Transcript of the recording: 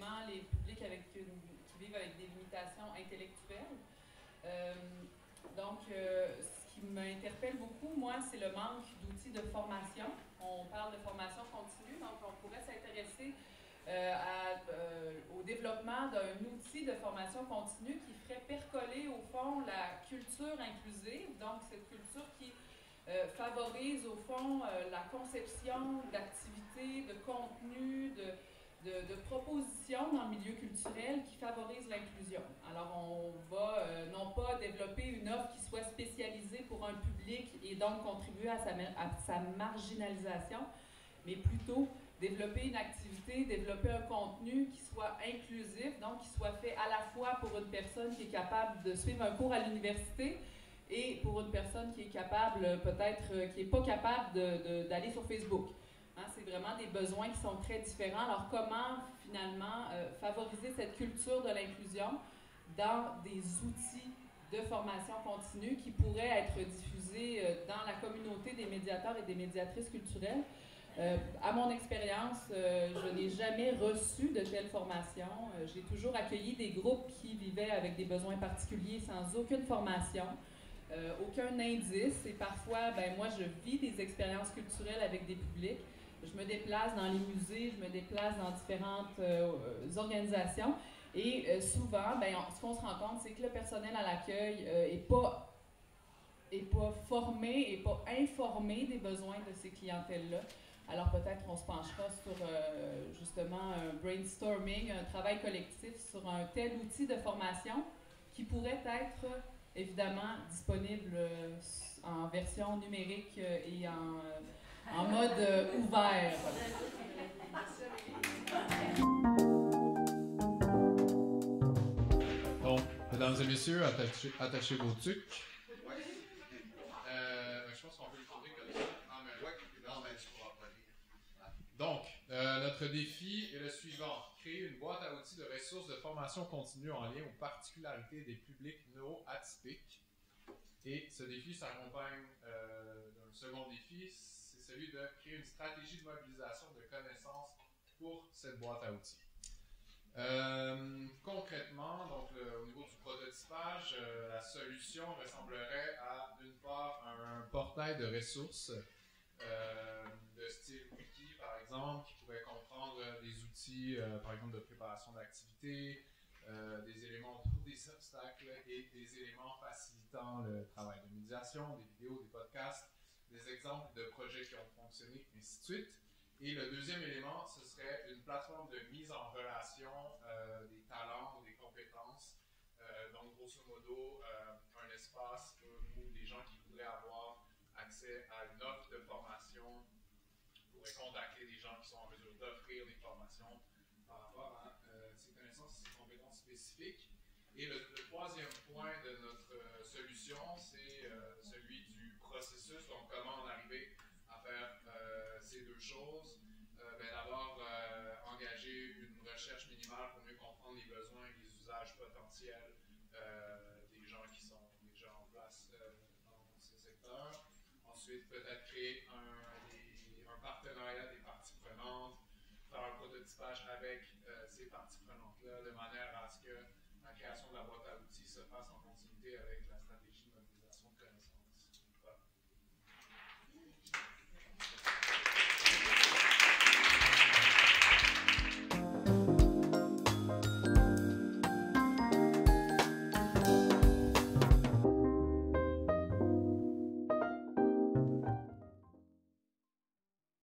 précisément les publics qui vivent avec des limitations intellectuelles. Ce qui m'interpelle beaucoup, moi, c'est le manque d'outils de formation. On parle de formation continue, donc on pourrait s'intéresser au développement d'un outil de formation continue qui ferait percoler, au fond, la culture inclusive, donc cette culture qui favorise, au fond, la conception d'activités, de contenus, de propositions dans le milieu culturel qui favorisent l'inclusion. Alors, on va non pas développer une offre qui soit spécialisée pour un public et donc contribuer à sa marginalisation, mais plutôt développer une activité, développer un contenu qui soit inclusif, donc qui soit fait à la fois pour une personne qui est capable de suivre un cours à l'université et pour une personne qui est capable, peut-être, qui n'est pas capable d'aller sur Facebook. Hein, c'est vraiment des besoins qui sont très différents. Alors, comment, finalement, favoriser cette culture de l'inclusion dans des outils de formation continue qui pourraient être diffusés dans la communauté des médiateurs et des médiatrices culturelles? À mon expérience, je n'ai jamais reçu de telle formation. J'ai toujours accueilli des groupes qui vivaient avec des besoins particuliers sans aucune formation. Aucun indice, et parfois, moi, je vis des expériences culturelles avec des publics. Je me déplace dans les musées, je me déplace dans différentes organisations, et souvent, ce qu'on se rend compte, c'est que le personnel à l'accueil n'est pas formé, n'est pas informé des besoins de ces clientèles-là. Alors peut-être on se penchera sur justement un brainstorming, un travail collectif sur un tel outil de formation qui pourrait être évidemment disponible en version numérique et en mode ouvert. Donc, mesdames et messieurs, attachez vos tucs. Je pense qu'on peut le tourner comme ça. Donc, notre défi est le suivant. Créer une boîte à outils de ressources de formation continue en lien aux particularités des publics neuroatypiques. Et ce défi s'accompagne d'un second défi, c'est celui de créer une stratégie de mobilisation de connaissances pour cette boîte à outils. Concrètement, donc, au niveau du prototypage, la solution ressemblerait à, d'une part, un portail de ressources de style wiki, par exemple, qui pourrait comprendre des outils, par exemple, de préparation d'activités, des éléments autour des obstacles et des éléments facilitant le travail de médiation, des vidéos, des podcasts, des exemples de projets qui ont fonctionné, et ainsi de suite. Et le deuxième élément, ce serait une plateforme de mise en relation des talents ou des compétences. Donc, grosso modo, un espace où des gens qui voudraient avoir accès à une offre de formation pourraient contacter des gens qui sont en mesure d'offrir des formations par rapport à ces connaissances et ces compétences spécifiques. Et le troisième point de notre solution, c'est celui du processus. Donc, comment en arriver à faire ces deux choses. D'abord, engager une recherche minimale pour mieux comprendre les besoins et les usages potentiels des gens qui sont déjà en place dans ce secteur. Ensuite, peut-être créer un partenariat des parties prenantes, faire un prototypage avec ces parties prenantes-là, de manière à ce que la création de la boîte à outils